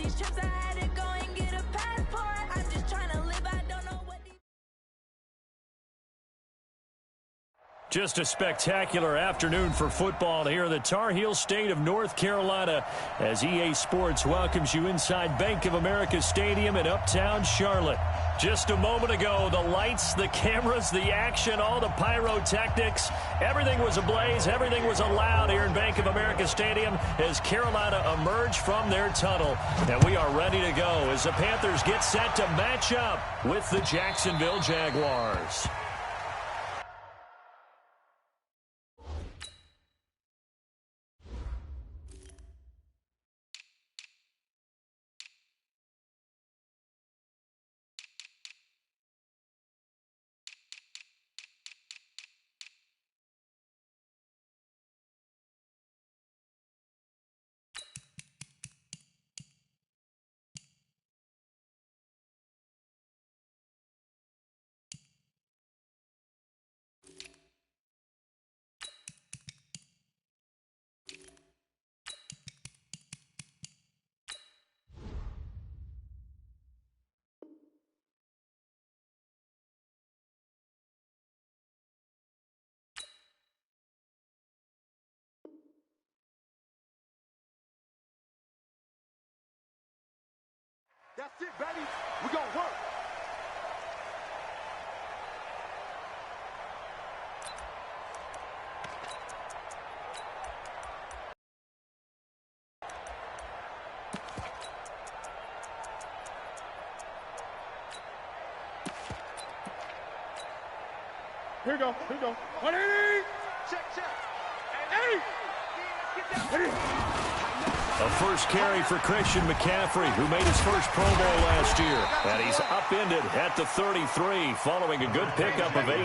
these trips I had to go and get a passport. I'm just trying to live, I don't know what these... Just a spectacular afternoon for football here in the Tar Heel state of North Carolina as EA Sports welcomes you inside Bank of America Stadium in Uptown Charlotte. Just a moment ago, the lights, the cameras, the action, all the pyrotechnics, everything was ablaze, everything was allowed here in Bank of America Stadium as Carolina emerged from their tunnel. And we are ready to go as the Panthers get set to match up with the Jacksonville Jaguars. That's it, baby. We're going to work. Here we go. 180. Check. And 80. A first carry for Christian McCaffrey, who made his first Pro Bowl last year. And he's upended at the 33, following a good pickup of 8.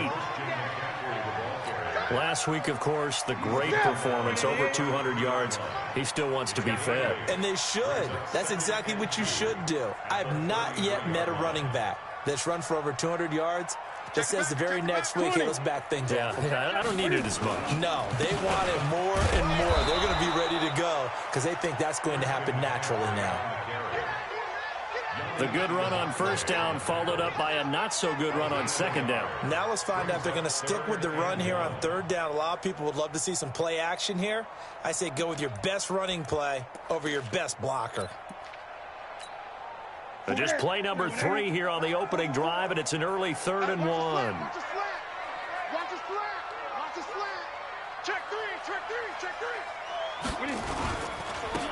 Last week, of course, the great performance, over 200 yards. He still wants to be fed. And they should. That's exactly what you should do. I have not yet met a running back that's run for over 200 yards that says the very next week, hey, let's back things up. Yeah, I don't need it as much. No, they want it more and more. They're going to be ready to go because they think that's going to happen naturally now. The good run on first down followed up by a not-so-good run on second down. Now let's find out if they're going to stick with the run here on third down. A lot of people would love to see some play action here. I say go with your best running play over your best blocker. But just play number 3 here on the opening drive, and it's an early 3rd and 1. Watch his flat. Check three.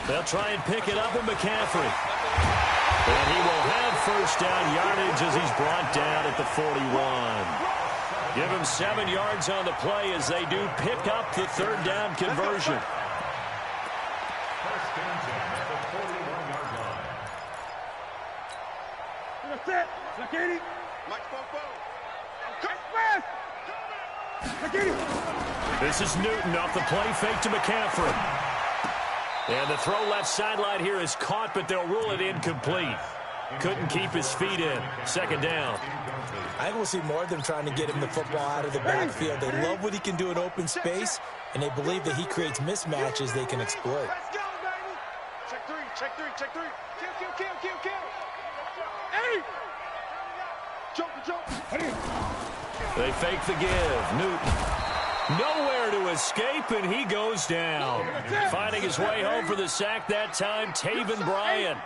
They'll try and pick it up with McCaffrey. And he will have first down yardage as he's brought down at the 41. Give him 7 yards on the play as they do pick up the third down conversion. This is Newton off the play fake to McCaffrey. And the throw left sideline here is caught, but they'll rule it incomplete. Couldn't keep his feet in. Second down. I think we'll see more of them trying to get him the football out of the backfield. They love what he can do in open space, and they believe that he creates mismatches they can exploit. Let's go, baby. Check three. Kill. Hey! Jump. They fake the give. Newton. Nowhere to escape, and he goes down. Finding his way home for the sack that time, Taven Bryan.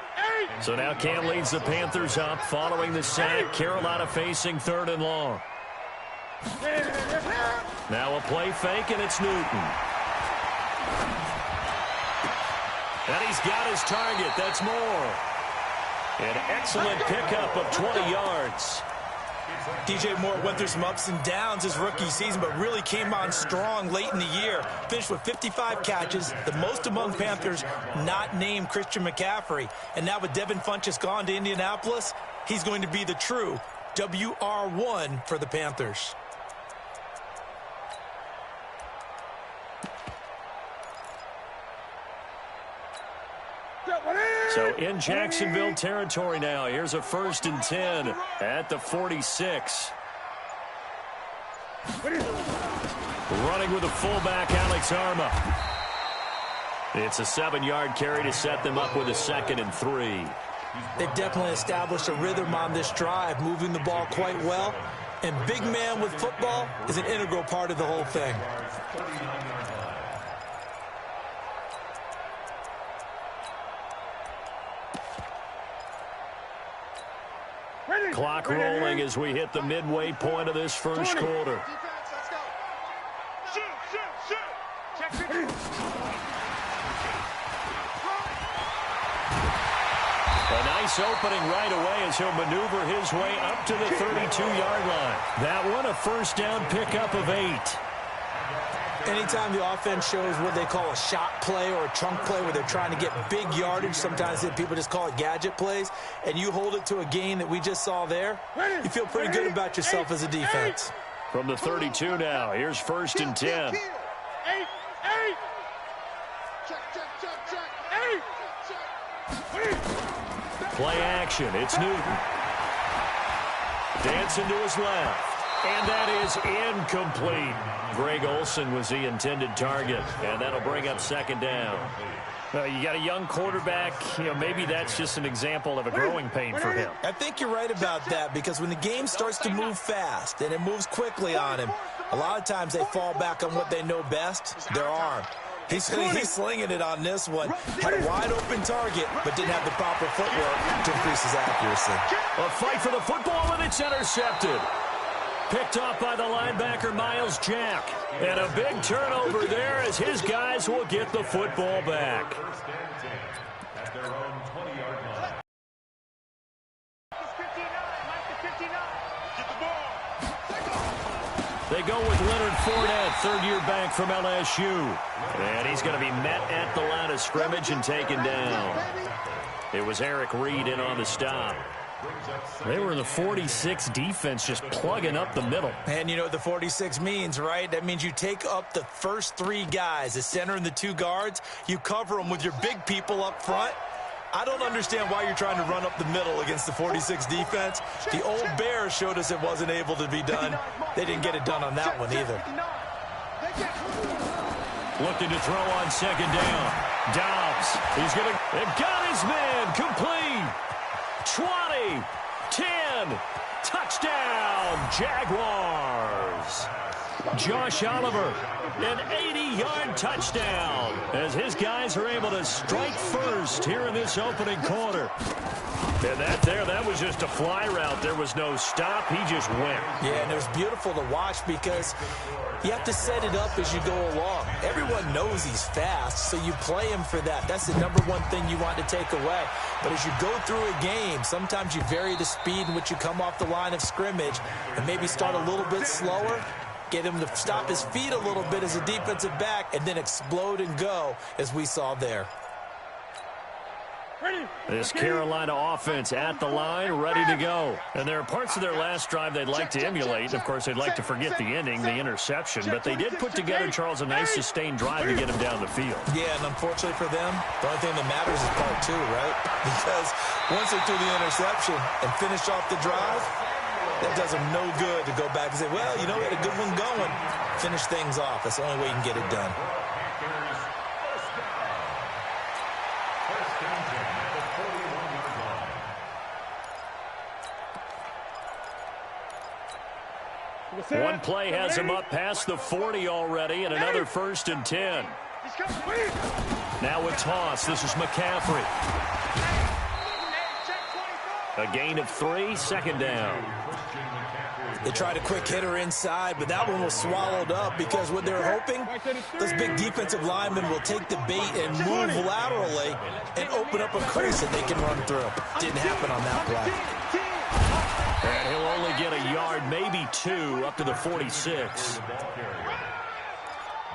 So now Cam leads the Panthers up following the sack. Carolina facing 3rd and long. Now a play fake, and it's Newton. And he's got his target. That's Moore. An excellent pickup of 20 yards. DJ Moore went through some ups and downs his rookie season, but really came on strong late in the year. Finished with 55 catches, the most among Panthers not named Christian McCaffrey. And now with Devin Funchess gone to Indianapolis, he's going to be the true WR1 for the Panthers. So in Jacksonville territory now. Here's a 1st and 10 at the 46. Running with a fullback, Alex Arma. It's a 7-yard carry to set them up with a 2nd and 3. They've definitely established a rhythm on this drive, moving the ball quite well. And big man with football is an integral part of the whole thing. Clock rolling as we hit the midway point of this first quarter. A nice opening right away as he'll maneuver his way up to the 32-yard line. That one a first down pickup of 8. Anytime the offense shows what they call a shot play or a chunk play where they're trying to get big yardage, sometimes people just call it gadget plays, and you hold it to a gain that we just saw there, you feel pretty good about yourself as a defense. From the 32 now, here's 1st and 10. Play action, it's Newton. Dancing to his left. And that is incomplete. Greg Olsen was the intended target, and that'll bring up 2nd down. You got a young quarterback. Maybe that's just an example of a growing pain for him. I think you're right about that, because when the game starts to move fast and it moves quickly on him, a lot of times they fall back on what they know best, their arm. He's slinging it on this one. Had a wide-open target, but didn't have the proper footwork to increase his accuracy. A fight for the football, and it's intercepted. Picked off by the linebacker, Miles Jack. And a big turnover there as his guys will get the football back. They go with Leonard Fournette, third-year back from LSU. And he's going to be met at the line of scrimmage and taken down. It was Eric Reed in on the stop. They were the 46 defense, just plugging up the middle. And you know what the 46 means, right? That means you take up the first 3 guys, the center and the 2 guards. You cover them with your big people up front. I don't understand why you're trying to run up the middle against the 46 defense. The old Bears showed us it wasn't able to be done. They didn't get it done on that one either. Looking to throw on 2nd down. Dobbs, he's going to, they've got his man, complete. 20, 10, touchdown, Jaguars. Josh Oliver, an 80-yard touchdown as his guys are able to strike first here in this opening quarter. And that was just a fly route. There was no stop. He just went. Yeah, and it was beautiful to watch because you have to set it up as you go along. Everyone knows he's fast, so you play him for that. That's the number one thing you want to take away. But as you go through a game, sometimes you vary the speed in which you come off the line of scrimmage and maybe start a little bit slower, get him to stop his feet a little bit as a defensive back, and then explode and go as we saw there. This Carolina offense at the line, ready to go. And there are parts of their last drive they'd like to emulate. Of course, they'd like to forget the ending, the interception. But they did put together, Charles, a nice sustained drive to get him down the field. Yeah, and unfortunately for them, the only thing that matters is part 2, right? Because once they threw the interception and finished off the drive, that does them no good to go back and say, well, you know, we had a good one going. Finish things off. That's the only way you can get it done. One play has him up past the 40 already, and another 1st and 10. Now a toss. This is McCaffrey. A gain of 3, 2nd down. They tried a quick hitter inside, but that one was swallowed up because what they're hoping, those big defensive linemen will take the bait and move laterally and open up a crease that they can run through. Didn't happen on that play. And he'll only get a yard, maybe 2, up to the 46.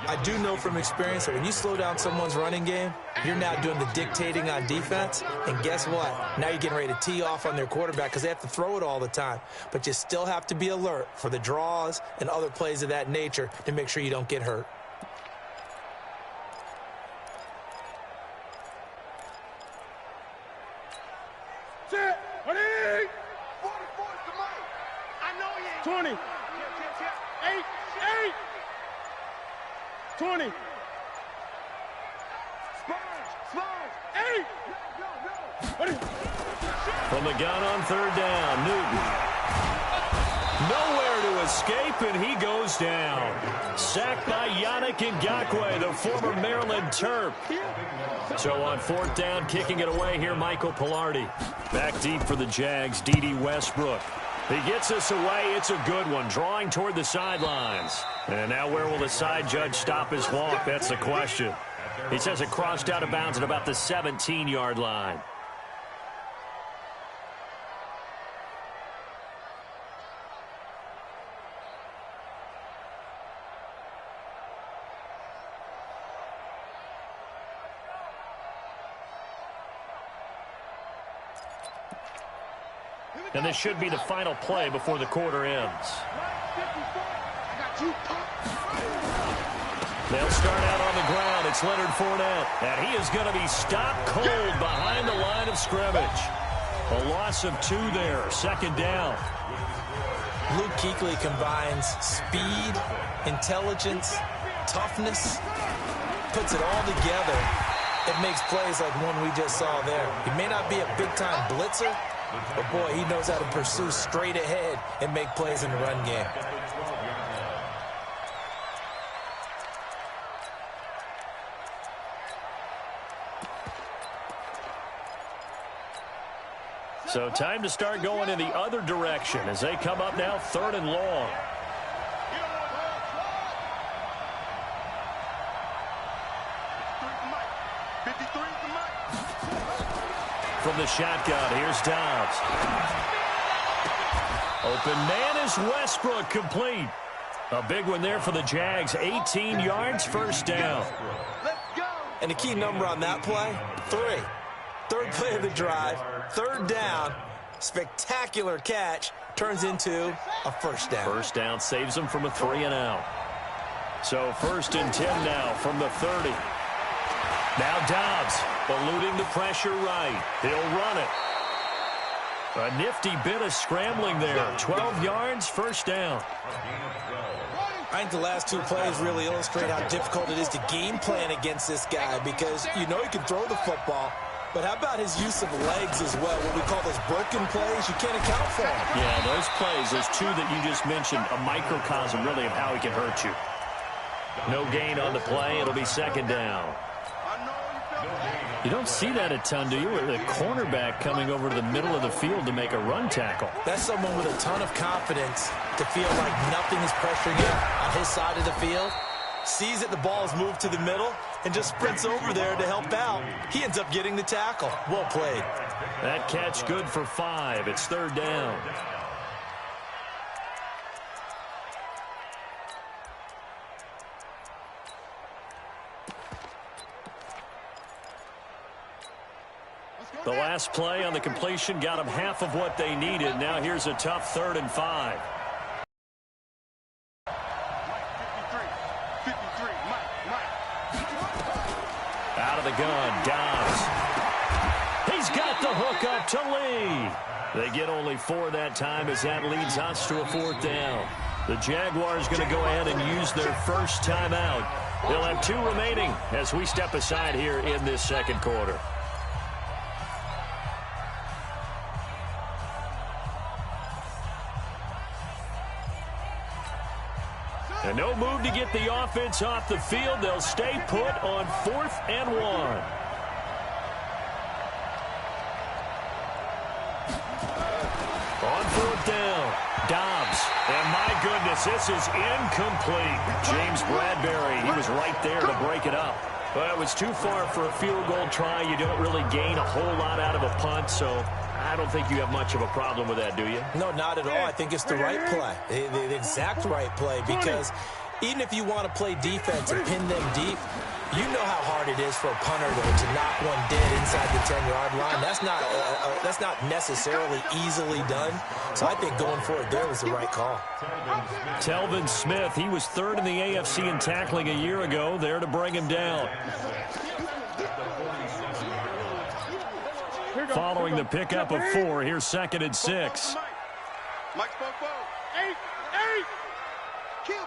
I do know from experience that when you slow down someone's running game, you're now doing the dictating on defense. And guess what? Now you're getting ready to tee off on their quarterback because they have to throw it all the time. But you still have to be alert for the draws and other plays of that nature to make sure you don't get hurt. Set. 20. 8. 20. From the gun on third down, Newton. Nowhere to escape, and he goes down. Sacked by Yannick Ngakoue, the former Maryland Terp. So on fourth down, kicking it away here, Michael Pilardi. Back deep for the Jags, D.D. Westbrook. He gets us away. It's a good one, drawing toward the sidelines. And now where will the side judge stop his walk? That's the question. He says it crossed out of bounds at about the 17-yard line. And this should be the final play before the quarter ends. They'll start out on the ground. It's Leonard Fournette. And he is going to be stopped cold behind the line of scrimmage. A loss of 2 there. Second down. Luke Kuechly combines speed, intelligence, toughness, puts it all together. It makes plays like one we just saw there. He may not be a big-time blitzer, but, boy, he knows how to pursue straight ahead and make plays in the run game. So time to start going in the other direction as they come up now third and long. From the shotgun, here's Dobbs. Open man is Westbrook, complete. A big one there for the Jags. 18 yards, first down. And the key number on that play, 3. Third play of the drive, third down, spectacular catch, turns into a first down. First down saves them from a 3-and-out. So first and 10 now from the 30. Now Dobbs eluding the pressure right. He'll run it. A nifty bit of scrambling there. 12 yards, first down. I think the last 2 plays really illustrate how difficult it is to game plan against this guy because you know he can throw the football. But how about his use of legs as well? What we call those broken plays, you can't account for them. Yeah, those plays, those 2 that you just mentioned, a microcosm really of how he can hurt you. No gain on the play. It'll be second down. You don't see that a ton, do you? With a cornerback coming over to the middle of the field to make a run tackle. That's someone with a ton of confidence to feel like nothing is pressuring him on his side of the field. Sees that the ball is moved to the middle and just sprints over there to help out. He ends up getting the tackle. Well played. That catch good for 5. It's third down. The last play on the completion got them half of what they needed. Now here's a tough 3rd and 5. Out of the gun, Dobbs. He's got the hook up to Lee. They get only 4 that time as that leads us to a 4th down. The Jaguars going to go ahead and use their first timeout. They'll have 2 remaining as we step aside here in this second quarter. And no move to get the offense off the field. They'll stay put on 4th and 1. On 4th down, Dobbs. And my goodness, this is incomplete. James Bradbury, he was right there to break it up. But it was too far for a field goal try. You don't really gain a whole lot out of a punt, so I don't think you have much of a problem with that, do you? No, not at all. I think it's the right play, the exact right play, because even if you want to play defense and pin them deep, you know how hard it is for a punter to knock one dead inside the 10-yard line. That's not necessarily easily done. So I think going for it there was the right call. Telvin Smith, he was 3rd in the AFC in tackling a year ago, there to bring him down. Following the pickup of 4, here's 2nd and 6. Mike spoke forward. 8. Kill.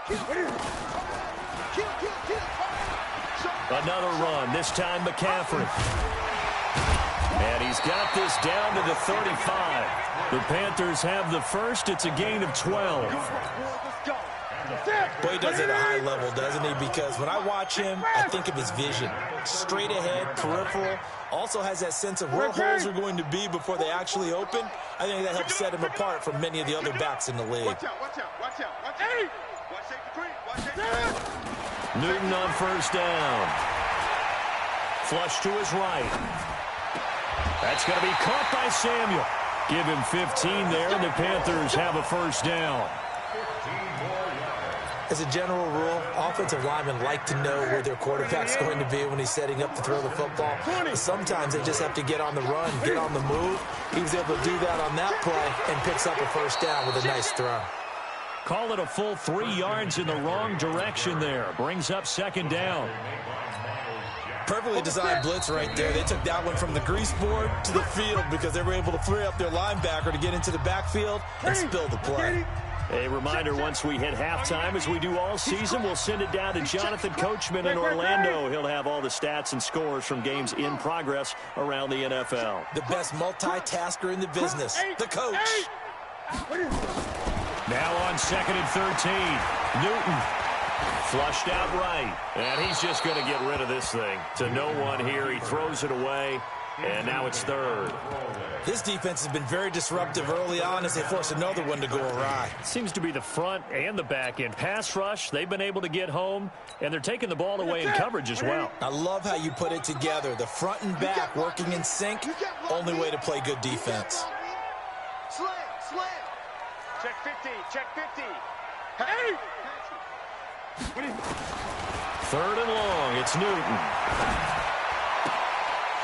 Another run, this time McCaffrey. And he's got this down to the 35. The Panthers have the first. It's a gain of 12. Boy, he does it at a high level, doesn't he? Because when I watch him, I think of his vision. Straight ahead, peripheral. Also has that sense of where holes are going to be before they actually open. I think that helps set him apart from many of the other backs in the league. Watch out, watch out, watch out, watch out. Watch safety three, watch safety three. Newton on first down. Flush to his right. That's going to be caught by Samuel. Give him 15 there, and the Panthers have a first down. As a general rule, offensive linemen like to know where their quarterback's going to be when he's setting up to throw the football. But sometimes they just have to get on the run, get on the move. He was able to do that on that play and picks up a first down with a nice throw. Call it a full 3 yards in the wrong direction there. Brings up second down. Perfectly designed blitz right there. They took that one from the grease board to the field because they were able to free up their linebacker to get into the backfield and spill the play. A reminder, once we hit halftime, as we do all season, we'll send it down to Jonathan Coachman in Orlando. He'll have all the stats and scores from games in progress around the NFL. The best multitasker in the business, the coach. Now on 2nd and 13, Newton flushed out right. And he's just going to get rid of this thing. To no one here, he throws it away, and now it's 3rd. This defense has been very disruptive early on as they force another one to go awry. Seems to be the front and the back end. Pass rush, they've been able to get home, and they're taking the ball away in coverage as well. I love how you put it together. The front and back working in sync, only way to play good defense. Slam, slam. Check 50, check 50. Hey! 3rd and long, it's Newton.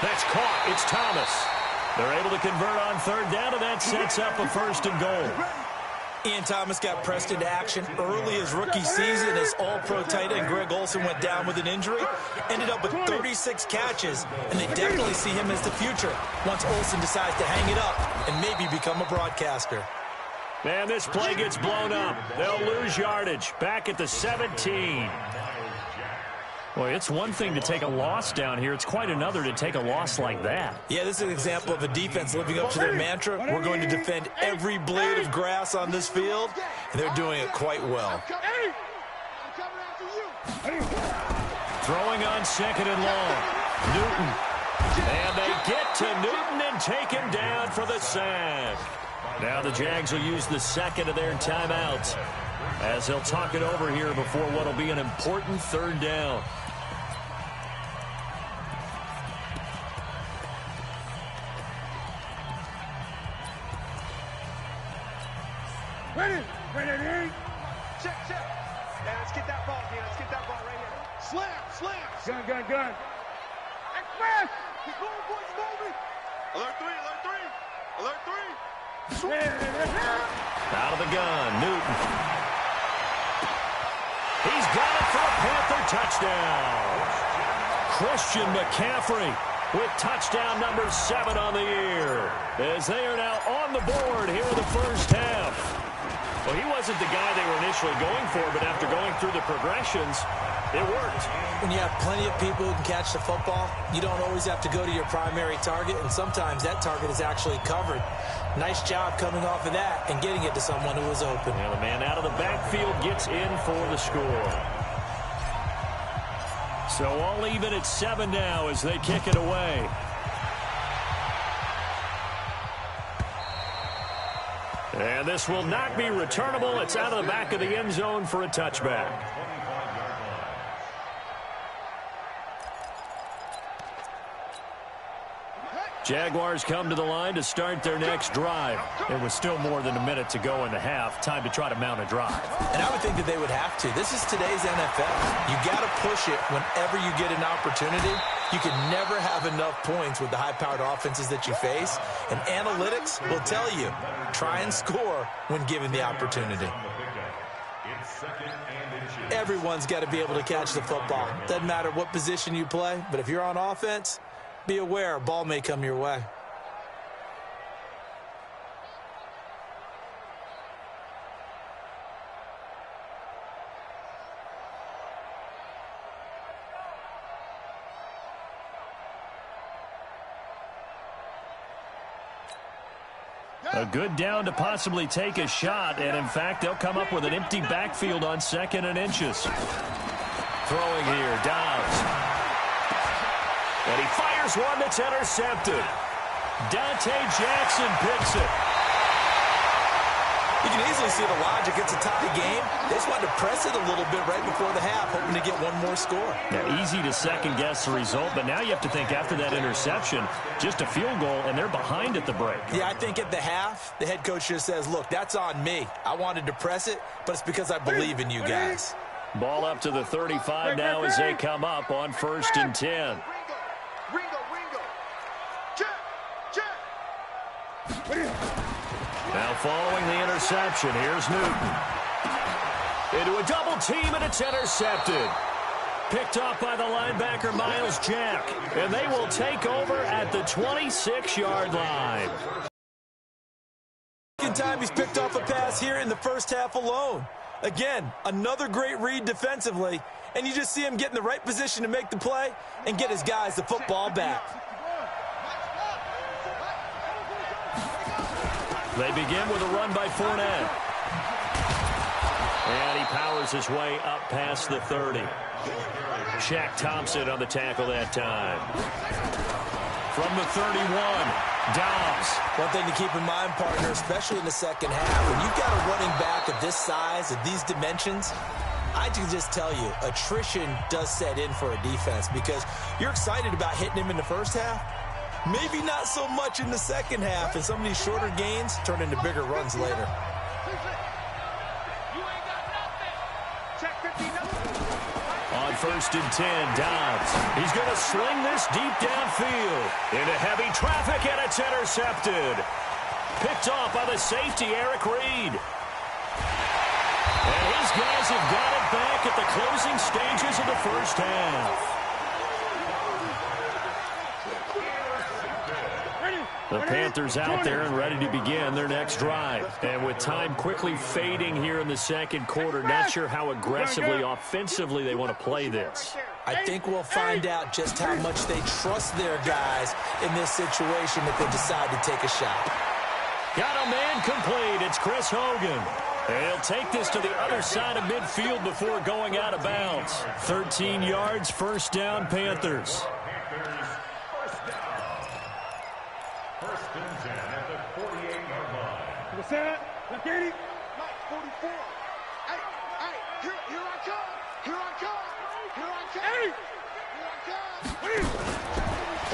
That's caught, it's Thomas. They're able to convert on 3rd down, and that sets up a 1st and goal. Ian Thomas got pressed into action early his rookie season as all-pro tight end Greg Olsen went down with an injury. Ended up with 36 catches, and they definitely see him as the future once Olsen decides to hang it up and maybe become a broadcaster. Man, this play gets blown up. They'll lose yardage. Back at the 17. Boy, it's one thing to take a loss down here. It's quite another to take a loss like that. Yeah, this is an example of a defense living up to their mantra. We're going to defend every blade of grass on this field, and they're doing it quite well. Throwing on 2nd and long. Newton. And they get to Newton and take him down for the sack. Now the Jags will use the 2nd of their timeouts as they'll talk it over here before what will be an important 3rd down. Ready, ready, check, check. Now let's get that ball here. Let's get that ball right here. Slam, slam. Gun. Express. He's moving, boys, moving. Alert 3, alert 3. Alert 3. Out of the gun, Newton. He's got it for a Panther touchdown. Christian McCaffrey with touchdown number 7 on the year, as they are now on the board here in the first half. Well, he wasn't the guy they were initially going for, but after going through the progressions, it worked. When you have plenty of people who can catch the football, you don't always have to go to your primary target, and sometimes that target is actually covered. Nice job coming off of that and getting it to someone who was open. And the man out of the backfield gets in for the score. So all even at 7 now as they kick it away. And this will not be returnable. It's out of the back of the end zone for a touchback. Jaguars come to the line to start their next drive. It was still more than a minute to go in the half. Time to try to mount a drive. And I would think that they would have to. This is today's NFL. You got to push it whenever you get an opportunity. You can never have enough points with the high-powered offenses that you face. And analytics will tell you, try and score when given the opportunity. Everyone's got to be able to catch the football. Doesn't matter what position you play, but if you're on offense, be aware a ball may come your way. A good down to possibly take a shot, and in fact, they'll come up with an empty backfield on 2nd and inches. Throwing here, Dobbs. And he fires one that's intercepted. Dante Jackson picks it. You can easily see the logic. It's a tie game. They just wanted to press it a little bit right before the half, hoping to get one more score. Now, easy to second-guess the result, but now you have to think after that interception, just a field goal, and they're behind at the break. Yeah, I think at the half, the head coach just says, look, that's on me. I wanted to press it, but it's because I believe in you guys. Ball up to the 35 now as they come up on 1st and 10. Ringo. Check. Now following the interception, here's Newton. Into a double team, and it's intercepted. Picked off by the linebacker, Miles Jack. And they will take over at the 26-yard line. Second time he's picked off a pass here in the first half alone. Again, another great read defensively, and you just see him get in the right position to make the play and get his guys the football back. They begin with a run by Fournette. And he powers his way up past the 30. Shaq Thompson on the tackle that time. From the 31, Dobbs. One thing to keep in mind, partner, especially in the second half, when you've got a running back of this size, of these dimensions, I can just tell you, attrition does set in for a defense because you're excited about hitting him in the first half. Maybe not so much in the second half, and some of these shorter gains turn into bigger runs later. On 1st and 10, Dobbs. He's going to sling this deep downfield. Into heavy traffic, and it's intercepted. Picked off by the safety, Eric Reed. And his guys have got it back at the closing stages of the first half. The Panthers out there and ready to begin their next drive. And with time quickly fading here in the second quarter, not sure how aggressively, offensively they want to play this. I think we'll find out just how much they trust their guys in this situation if they decide to take a shot. Got a man complete. It's Chris Hogan. And he'll take this to the other side of midfield before going out of bounds. 13 yards, first down, Panthers. Set. Look at it. 44. Hey, here I come.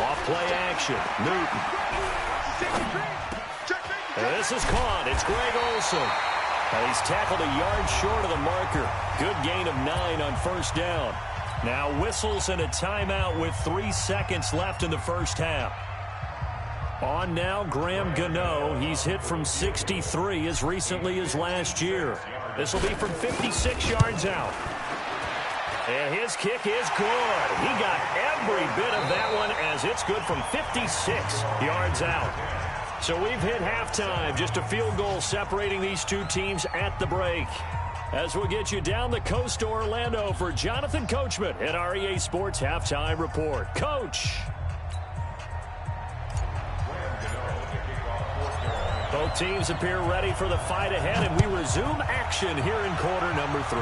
Off play action. Newton. And this is caught. It's Greg Olsen. And he's tackled a yard short of the marker. Good gain of 9 on first down. Now whistles and a timeout with 3 seconds left in the first half. On now, Graham Gano. He's hit from 63 as recently as last year. This will be from 56 yards out. And his kick is good. He got every bit of that one as it's good from 56 yards out. So we've hit halftime. Just a field goal separating these two teams at the break. As we'll get you down the coast to Orlando for Jonathan Coachman at our EA Sports Halftime Report. Coach. Both teams appear ready for the fight ahead, and we resume action here in quarter number 3.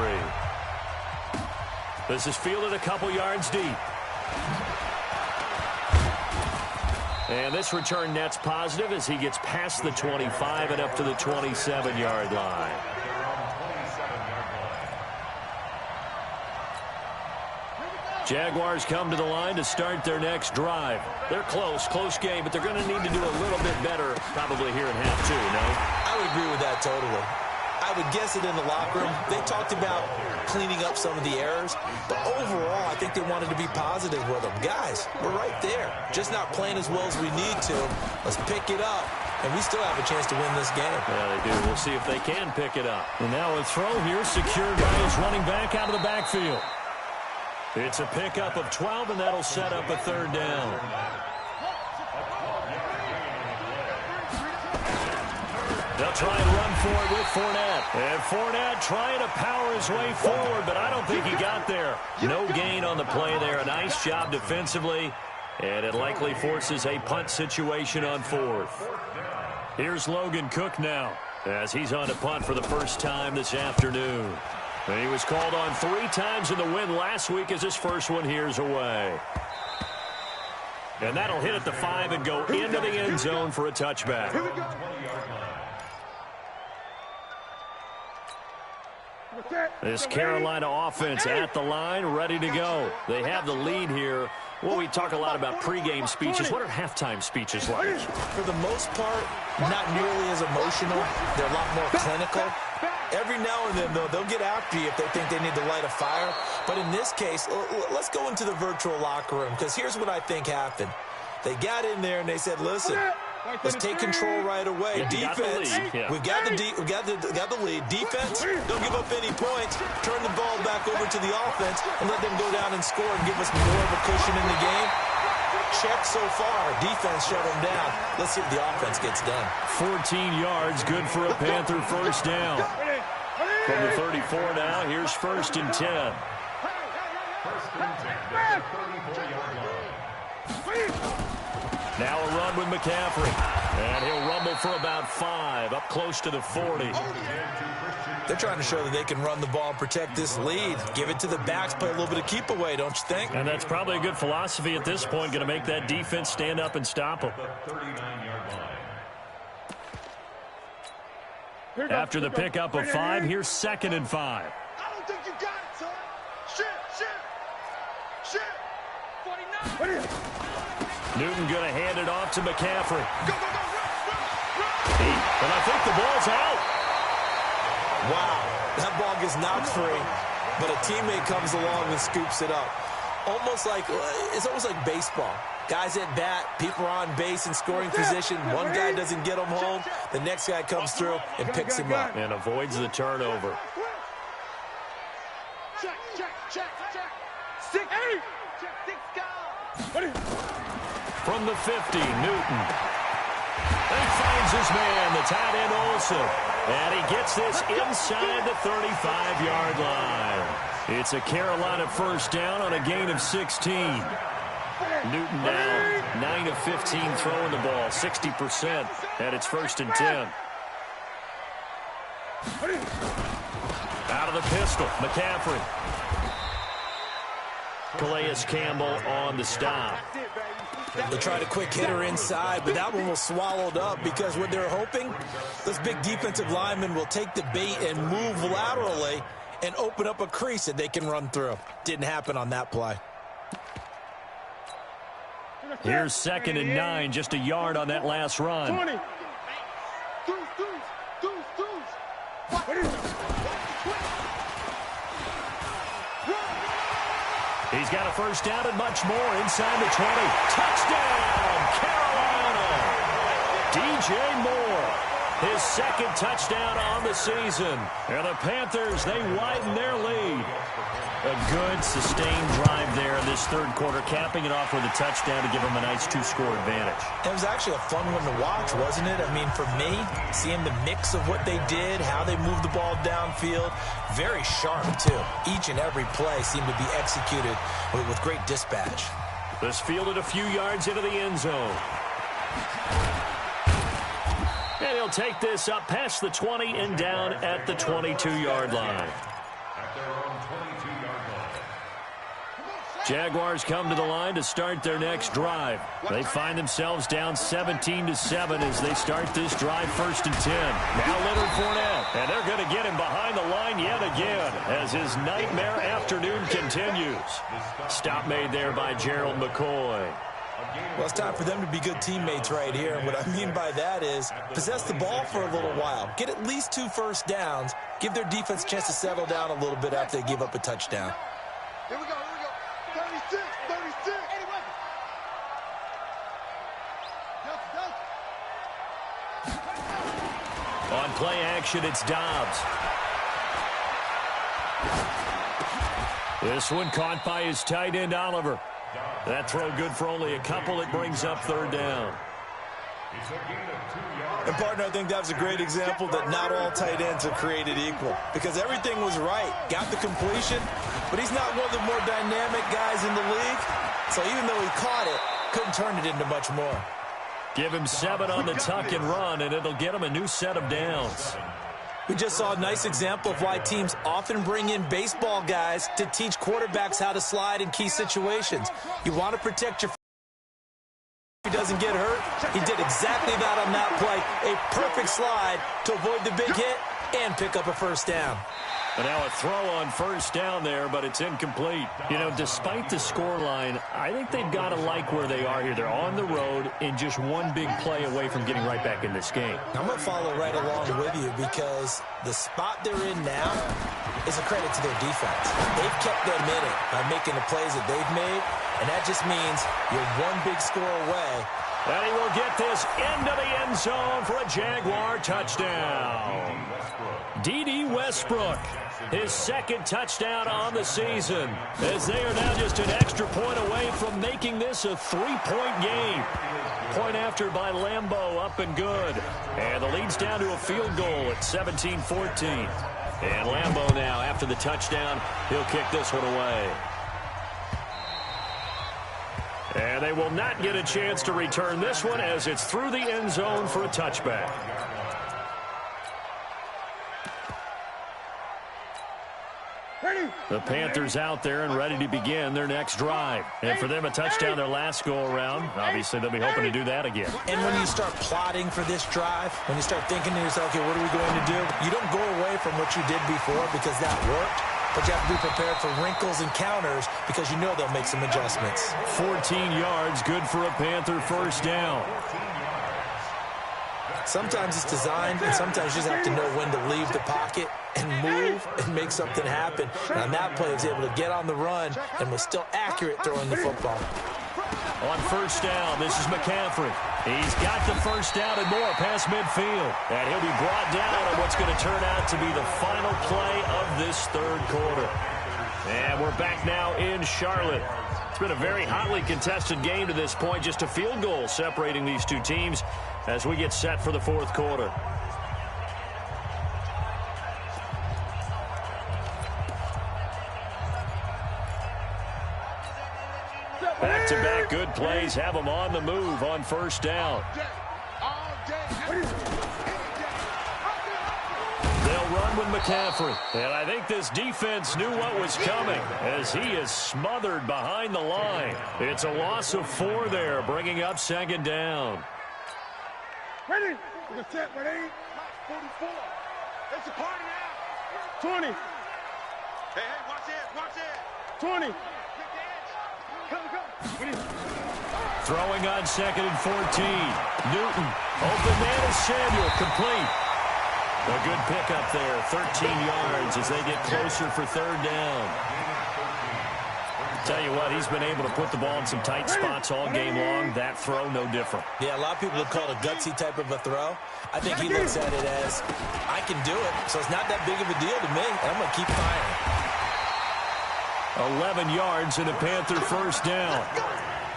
This is fielded a couple yards deep. And this return net's positive as he gets past the 25 and up to the 27-yard line. Jaguars come to the line to start their next drive. They're close game, but they're going to need to do a little bit better probably here in half 2, no? I would agree with that totally. I would guess it in the locker room. They talked about cleaning up some of the errors, but overall, I think they wanted to be positive with them. Guys, we're right there. Just not playing as well as we need to. Let's pick it up, and we still have a chance to win this game. Yeah, they do. We'll see if they can pick it up. And now a throw here, secured by his running back out of the backfield. It's a pickup of 12, and that'll set up a third down. They'll try and run for it with Fournette. And Fournette trying to power his way forward, but I don't think he got there. No gain on the play there. A nice job defensively, and it likely forces a punt situation on 4th. Here's Logan Cook now, as he's on to punt for the first time this afternoon. And he was called on 3 times in the win last week as his first one here's away. And that'll hit at the 5 and go into the end zone for a touchback. This Carolina offense at the line, ready to go. They have the lead here. Well, we talk a lot about pregame speeches. What are halftime speeches like? For the most part, not nearly as emotional. They're a lot more clinical. Every now and then, though, they'll get after you if they think they need to light a fire. But in this case, let's go into the virtual locker room, because here's what I think happened. They got in there and they said, listen, let's take control right away. Defense, we got the lead. Defense, don't give up any points. Turn the ball back over to the offense and let them go down and score and give us more of a cushion in the game. Check so far. Defense shut them down. Let's see if the offense gets done. 14 yards, good for a Panther first down. From the 34 now, here's 1st and 10. Now a run with McCaffrey. And he'll rumble for about 5, up close to the 40. They're trying to show that they can run the ball and protect this lead. Give it to the backs, play a little bit of keep away, don't you think? And that's probably a good philosophy at this point, going to make that defense stand up and stop them. After the pickup of 5, here's 2nd and 5. I don't think you got it, son. Shit. 49. Newton going to hand it off to McCaffrey. Go, run. And I think the ball's out. Wow, that ball gets knocked free, but a teammate comes along and scoops it up. It's almost like baseball. Guys at bat, people are on base in scoring position. One guy doesn't get him home. The next guy comes through and picks him up. And avoids the turnover. Check. 6, 8. Check 6 guys. From the 50, Newton. And finds his man, the tight end Olsen. And he gets this inside the 35-yard line. It's a Carolina first down on a gain of 16. Newton now 9 of 15 throwing the ball, 60%. And it's 1st and 10. Out of the pistol, McCaffrey. Calais Campbell on the stop. They tried a quick hitter inside, but that one was swallowed up because what they're hoping, this big defensive lineman will take the bait and move laterally and open up a crease that they can run through. Didn't happen on that play. Here's 2nd and 9, just a yard on that last run. 20. He's got a first down and much more inside the 20. Touchdown, Carolina! DJ Moore, his 2nd touchdown on the season. And the Panthers, they widen their lead. A good, sustained drive there in this 3rd quarter, capping it off with a touchdown to give them a nice 2-score advantage. It was actually a fun one to watch, wasn't it? I mean, for me, seeing the mix of what they did, how they moved the ball downfield, very sharp, too. Each and every play seemed to be executed with great dispatch. This fielded a few yards into the end zone. And he'll take this up past the 20 and down at the 22-yard line. Jaguars come to the line to start their next drive. They find themselves down 17-7 as they start this drive, 1st and 10. Now Leonard Fournette, and they're going to get him behind the line yet again as his nightmare afternoon continues. Stop made there by Gerald McCoy. Well, it's time for them to be good teammates right here. And what I mean by that is possess the ball for a little while. Get at least 2 first downs. Give their defense a chance to settle down a little bit after they give up a touchdown. Here we go. 36. On play action, it's Dobbs. This one caught by his tight end, Oliver. That throw good for only a couple. It brings up 3rd down. And, partner, I think that was a great example that not all tight ends are created equal because everything was right. Got the completion, but he's not one of the more dynamic guys in the league. So even though he caught it, couldn't turn it into much more. Give him 7 on the tuck and run, and it'll get him a new set of downs. We just saw a nice example of why teams often bring in baseball guys to teach quarterbacks how to slide in key situations. You want to protect your he doesn't get hurt. He did exactly that on that play. A perfect slide to avoid the big hit and pick up a first down. And now a throw on first down there, but it's incomplete. You know, despite the scoreline, I think they've got to like where they are here. They're on the road and just one big play away from getting right back in this game. I'm going to follow right along with you because the spot they're in now is a credit to their defense. They've kept them in it by making the plays that they've made, and that just means you're one big score away. And he will get this into the end zone for a Jaguar touchdown. D.D. Westbrook, his second touchdown on the season, as they are now just an extra point away from making this a 3-point game. Point after by Lambeau, up and good. And the lead's down to a field goal at 17-14. And Lambeau now, after the touchdown, he'll kick this one away. And they will not get a chance to return this one as it's through the end zone for a touchback. The Panthers out there and ready to begin their next drive. And for them, a touchdown their last go-around. Obviously, they'll be hoping to do that again. And when you start plotting for this drive, when you start thinking to yourself, okay, what are we going to do? You don't go away from what you did before because that worked. But you have to be prepared for wrinkles and counters because you know they'll make some adjustments. 14 yards, good for a Panther first down. Sometimes it's designed, and sometimes you just have to know when to leave the pocket and move and make something happen. And on that play, he was able to get on the run and was still accurate throwing the football. On first down, this is McCaffrey. He's got the first down and more past midfield. And he'll be brought down on what's going to turn out to be the final play of this third quarter. And we're back now in Charlotte. It's been a very hotly contested game to this point. Just a field goal separating these two teams as we get set for the fourth quarter. Back-to-back good plays have them on the move on first down. They'll run with McCaffrey. And I think this defense knew what was coming as he is smothered behind the line. It's a loss of 4 there, bringing up second down. Ready? We're set, ready? 44. It's a party now. 20. Hey, watch it. 20. Throwing on second and 14. Newton. Open man is Samuel. Complete. A good pickup there. 13 yards as they get closer for third down. Tell you what, he's been able to put the ball in some tight spots all game long. That throw, no different. Yeah, a lot of people would call it a gutsy type of a throw. I think he looks at it as, I can do it, so it's not that big of a deal to me, and I'm going to keep firing. 11 yards and a Panther first down.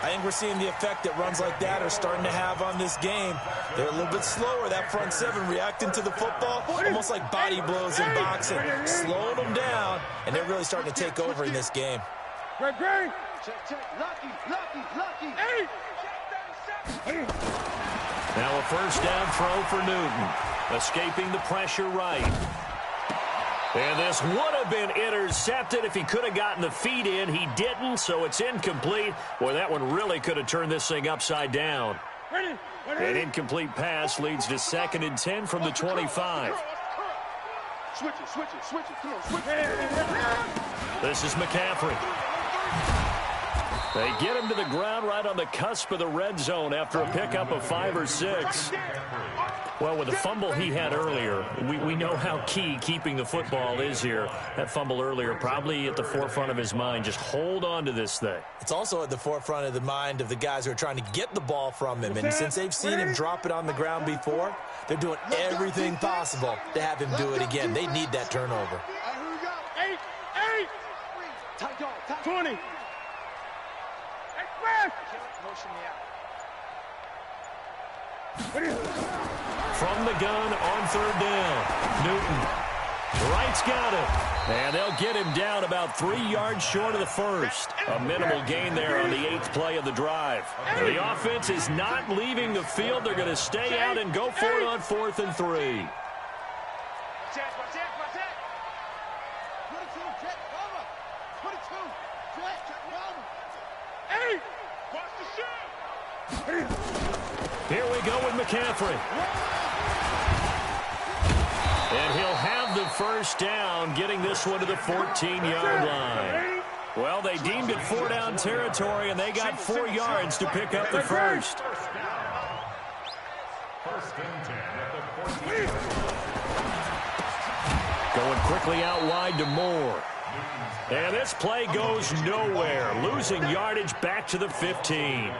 I think we're seeing the effect that runs like that are starting to have on this game. They're a little bit slower, that front seven, reacting to the football, almost like body blows in boxing, slowing them down, and they're really starting to take over in this game. Great. Lucky. Now a first down throw for Newton. Escaping the pressure right. And this would have been intercepted if he could have gotten the feet in. He didn't, so it's incomplete. Boy, that one really could have turned this thing upside down. An incomplete pass leads to 2nd and 10 from the 25. Switch it. Come on, switch it. This is McCaffrey. They get him to the ground right on the cusp of the red zone after a pickup of 5 or 6. Well, with the fumble he had earlier, we know how key keeping the football is here. That fumble earlier probably at the forefront of his mind. Just hold on to this thing. It's also at the forefront of the mind of the guys who are trying to get the ball from him. And since they've seen him drop it on the ground before, they're doing everything possible to have him do it again. They need that turnover. 8. 20. Express. From the gun on third down, Newton. Wright's got it. And they'll get him down about 3 yards short of the first. A minimal gain there on the 8th play of the drive. The offense is not leaving the field. They're going to stay out and go for it on 4th and 3. Here we go with McCaffrey. And he'll have the first down, getting this one to the 14-yard line. Well, they deemed it 4-down territory, and they got 4 yards to pick up the first. Going quickly out wide to Moore. And this play goes nowhere, losing yardage back to the 15.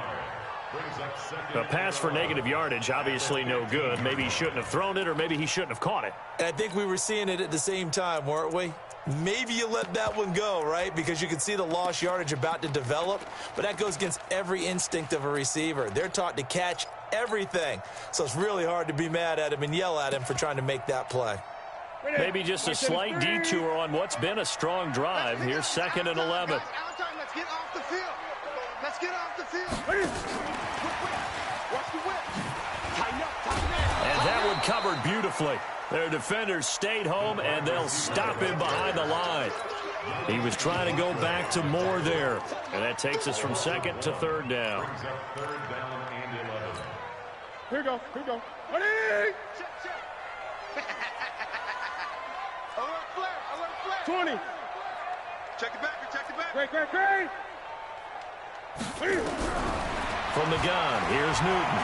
A pass for negative yardage, obviously no good. Maybe he shouldn't have thrown it, or maybe he shouldn't have caught it. And I think we were seeing it at the same time, weren't we? Maybe you let that one go, right? Because you can see the lost yardage about to develop, but that goes against every instinct of a receiver. They're taught to catch everything, so it's really hard to be mad at him and yell at him for trying to make that play. Maybe just a slight detour on what's been a strong drive. Here's 2nd and 11. Let's get off the field. Let's get off the field. Watch the whip. Tighten up. And that one covered beautifully. Their defenders stayed home, and they'll stop him behind the line. He was trying to go back to Moore there. And that takes us from 2nd to 3rd down. Here we go. Here we go. Ready? 20. Check it back. Check it back. Great. From the gun, here's Newton.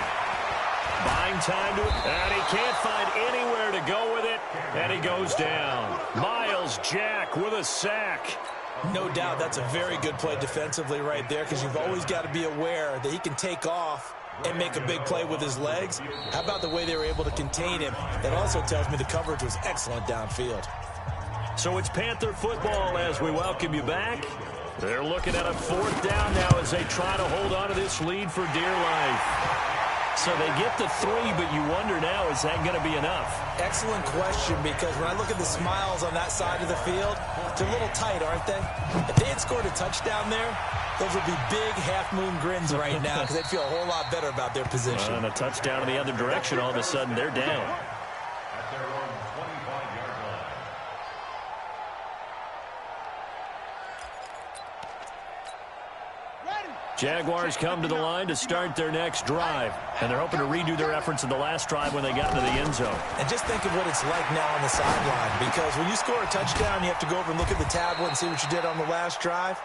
Buying time to it, and he can't find anywhere to go with it, and he goes down. Miles Jack with a sack. No doubt that's a very good play defensively right there, because you've always got to be aware that he can take off and make a big play with his legs. How about the way they were able to contain him? That also tells me the coverage was excellent downfield. So it's Panther football as we welcome you back. They're looking at a 4th down now as they try to hold on to this lead for dear life. So they get the 3, but you wonder now, is that going to be enough? Excellent question, because when I look at the smiles on that side of the field, they're a little tight, aren't they? If they had scored a touchdown there, those would be big half-moon grins right now, because they'd feel a whole lot better about their position. And a touchdown in the other direction, all of a sudden they're down. Jaguars come to the line to start their next drive, and they're hoping to redo their efforts in the last drive when they got into the end zone. And just think of what it's like now on the sideline, because when you score a touchdown, you have to go over and look at the tablet and see what you did on the last drive.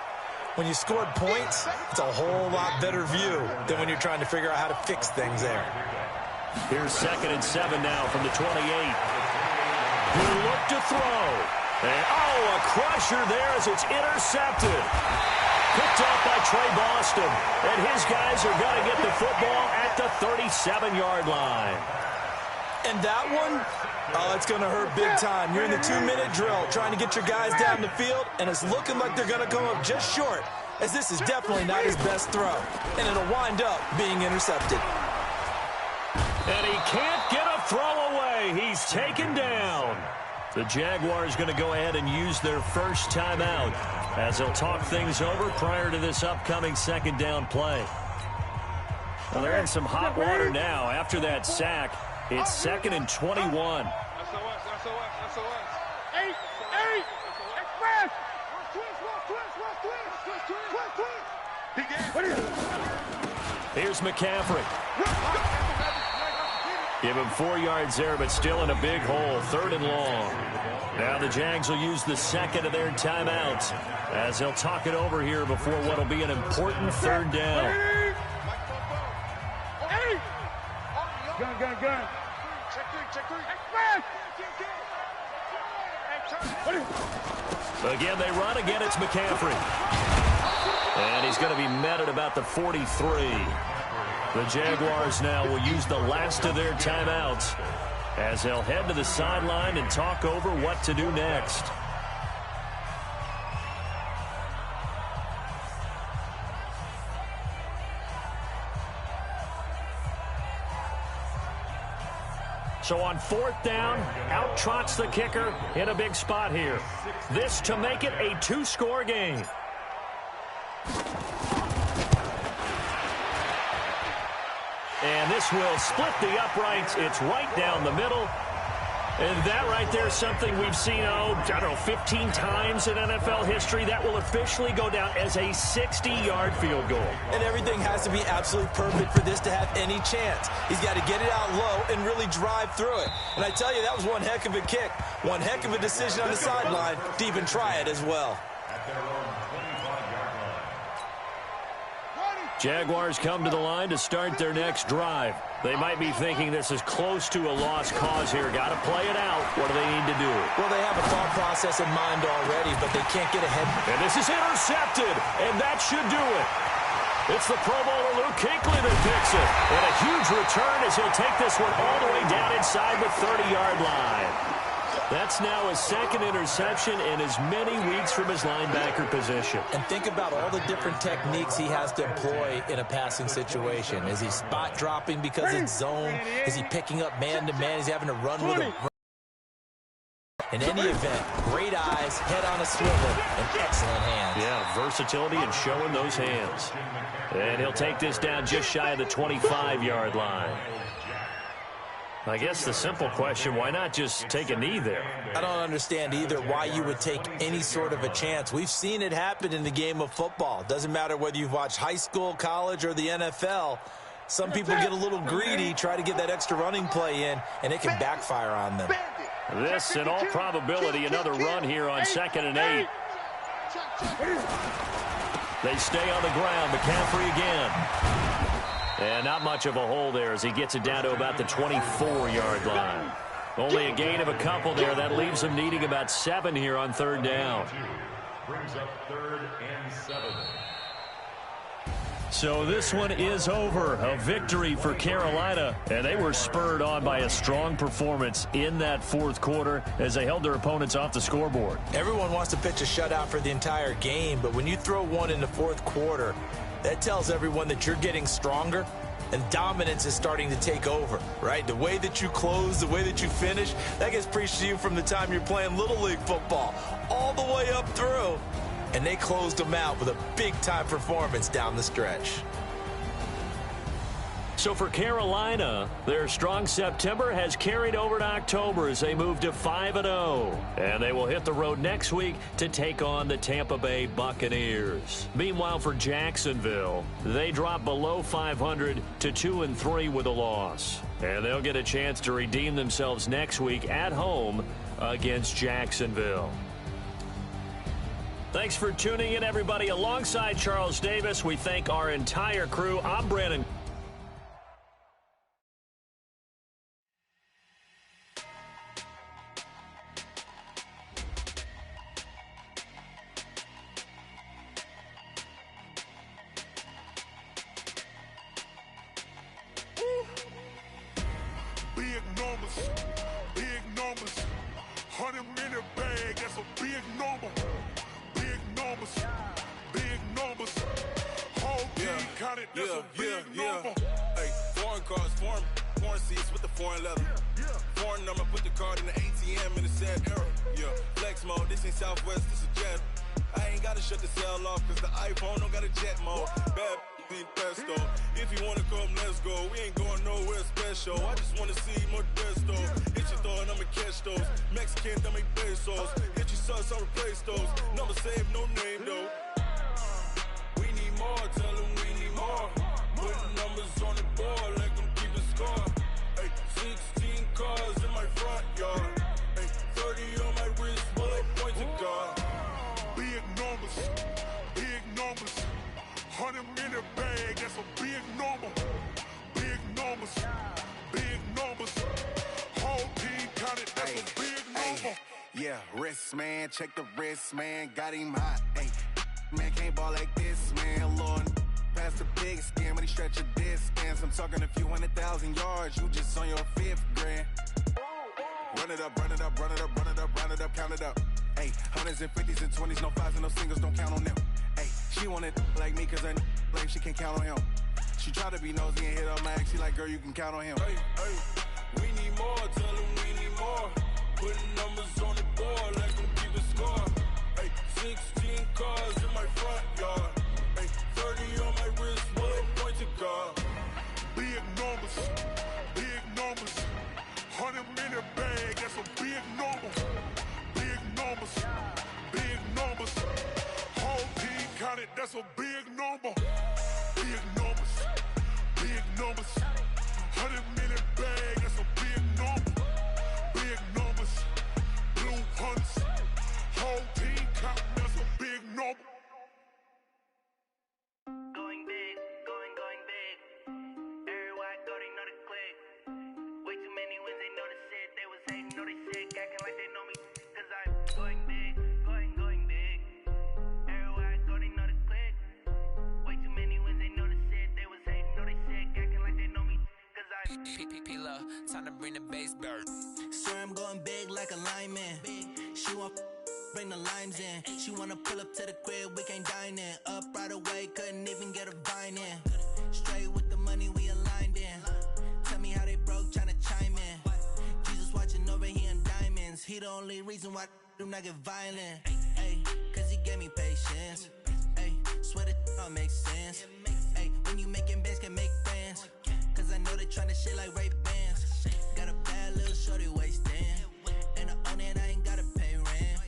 When you scored points, it's a whole lot better view than when you're trying to figure out how to fix things there. Here's 2nd and 7 now from the 28. He'll look to throw. And, a crusher there as it's intercepted. Picked off by Trey Boston. And his guys are going to get the football at the 37-yard line. And that one, it's going to hurt big time. You're in the 2-minute drill trying to get your guys down the field, and it's looking like they're going to come up just short, as this is definitely not his best throw. And it'll wind up being intercepted. And he can't get a throw away. He's taken down. The Jaguars going to go ahead and use their first timeout as they'll talk things over prior to this upcoming 2nd down play. Well, they're in some hot water now. After that sack, it's 2nd and 21. SOS. Express. Here's McCaffrey. Give him 4 yards there, but still in a big hole. 3rd and long. Now the Jags will use the 2nd of their timeouts as they'll talk it over here before what will be an important 3rd down. Gun. Check 3. Express. Again, they run. Again, it's McCaffrey. And he's going to be met at about the 43. The Jaguars now will use the last of their timeouts as they'll head to the sideline and talk over what to do next. So on 4th down, out trots the kicker in a big spot here. This to make it a 2-score game. And this will split the uprights. It's right down the middle. And that right there is something we've seen, 15 times in NFL history. That will officially go down as a 60-yard field goal. And everything has to be absolutely perfect for this to have any chance. He's got to get it out low and really drive through it. And I tell you, that was one heck of a kick. One heck of a decision on the sideline to even try it as well. Jaguars come to the line to start their next drive. They might be thinking this is close to a lost cause here. Got to play it out. What do they need to do? Well, they have a thought process in mind already, but they can't get ahead. And this is intercepted, and that should do it. It's the Pro Bowler Luke Kuechly that picks it. And a huge return as he'll take this one all the way down inside the 30-yard line. That's now his second interception in as many weeks from his linebacker position. And think about all the different techniques he has to employ in a passing situation. Is he spot dropping because it's zone? Is he picking up man-to-man? Is he having to run with a... In any event, great eyes, head on a swivel, and excellent hands. Yeah, versatility and showing those hands. And he'll take this down just shy of the 25-yard line. I guess the simple question, why not just take a knee there? I don't understand either why you would take any sort of a chance. We've seen it happen in the game of football. Doesn't matter whether you've watched high school, college, or the NFL. Some people get a little greedy, try to get that extra running play in, and it can backfire on them. This, in all probability, another run here on 2nd and 8. They stay on the ground. McCaffrey again. And not much of a hole there as he gets it down to about the 24-yard line. Only a gain of a couple there. That leaves him needing about 7 here on 3rd down. Brings up 3rd and 7. So this one is over. A victory for Carolina. And they were spurred on by a strong performance in that 4th quarter as they held their opponents off the scoreboard. Everyone wants to pitch a shutout for the entire game, but when you throw one in the 4th quarter, that tells everyone that you're getting stronger and dominance is starting to take over, right? The way that you close, the way that you finish, that gets preached to you from the time you're playing Little League football all the way up through. And they closed them out with a big-time performance down the stretch. So for Carolina, their strong September has carried over to October as they move to 5-0. And they will hit the road next week to take on the Tampa Bay Buccaneers. Meanwhile, for Jacksonville, they drop below 500 to 2-3 with a loss. And they'll get a chance to redeem themselves next week at home against Jacksonville. Thanks for tuning in, everybody. Alongside Charles Davis, we thank our entire crew. I'm Brandon. Big numbers, 100-minute bag, that's a big number. Big numbers, whole team counted, that's a big number. Hey, foreign cars, foreign seats with the foreign leather. Foreign number, put the card in the ATM in the sad era. Yeah, flex mode, this ain't Southwest, this is jet. I ain't gotta shut the cell off, cause the iPhone don't got a jet mode. Bad need pesto. If you wanna come, let's go. We ain't going nowhere special. I just wanna see more desto. Hit your throw and I'ma catch those. Mexican, I make pesos. Hit your sauce, I'll replace those. Number save, no name though. We need more, tell them we need more. Putting numbers on the board, let them keep a score. Hey, 16 cars in my front yard. Hey, 30 on my wrist, bullet points of God. Big numbers, 100-minute bag, that's a big number. Big numbers, whole team counted, that's a big number. Yeah, wrist man, check the wrist man, got him hot. Ay, man can't ball like this, man. Lord, past the big skin when he stretch a distance. I'm talking a few 100,000 yards, you just on your 5th grand. Run it up, count it up. Ay, 100s and 50s and 20s, no 5s and no singles, don't count on them. Ay, she want it like me cause her lame, she can't count on him. She try to be nosy and hit up my ex, she like, girl, you can count on him. Hey, we need more, tell them we need more. Putting numbers on the board, let them keep a score. Ay, 16 cars in my front yard. Ay, 30 on my wrist, bullet point to God. Big numbers, big numbers. 100-minute bag, that's a big number. Big numbers, big numbers. Whole team counted, that's a big number. Big numbers, big numbers. 100-minute bag, that's a big number. Big numbers, blue hunts. Whole team counting, that's a big number. Going big, going big. Everywhere I go, they know the click. Way too many wins, they know the shit. They was hating, know they sick, acting like they know me. Cause I'm going big, going big. Everywhere I go, they know the click. Way too many wins, they know the shit. They was hating, know they sick, acting like they know me. Cause I'm P-P-P-Love, time to bring the bass bird. Swear I'm going big like a lineman. She want bring the limes in. She wanna pull up to the crib, we can't dine in. Up right away, couldn't even get a vine in. Straight with the money, we aligned in. Tell me how they broke, tryna chime in. Jesus watching over here in diamonds. He the only reason why do not get violent. Ay, cause he gave me patience. Ay, swear that all makes sense. Ay, when you making bands, can make friends. Cause I know they tryna shit like Ray-Bans. Got a bad little shorty wasting. And I own it, I ain't gotta pay rent.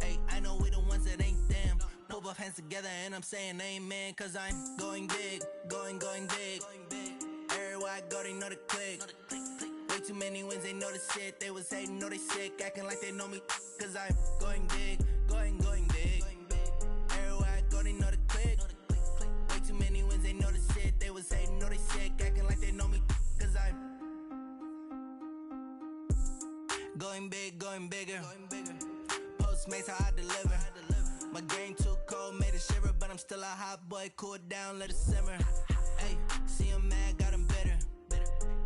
Ay, I know we the ones that ain't them. Pull both hands together and I'm saying amen. Cause I'm going big, going big. Everywhere I go, they know the click. Way too many wins, they know the shit. They was hating, know they sick, acting like they know me. Cause I'm going big, going big. Everywhere I go, they know the click. Way too many wins, they know the shit. They was hating, know they sick, acting like they know me. Cause I'm going big, going bigger. Postmates, how I deliver. My game too cold, made it shiver. But I'm still a hot boy, cool it down, let it simmer. Hey, see him mad, got him bitter.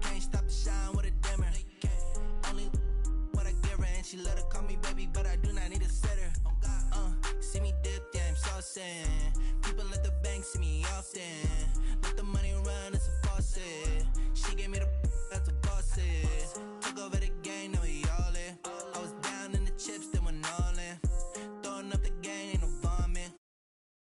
Can't stop the shine with a dimmer. Only what I give her, and she let her call me baby, but I do not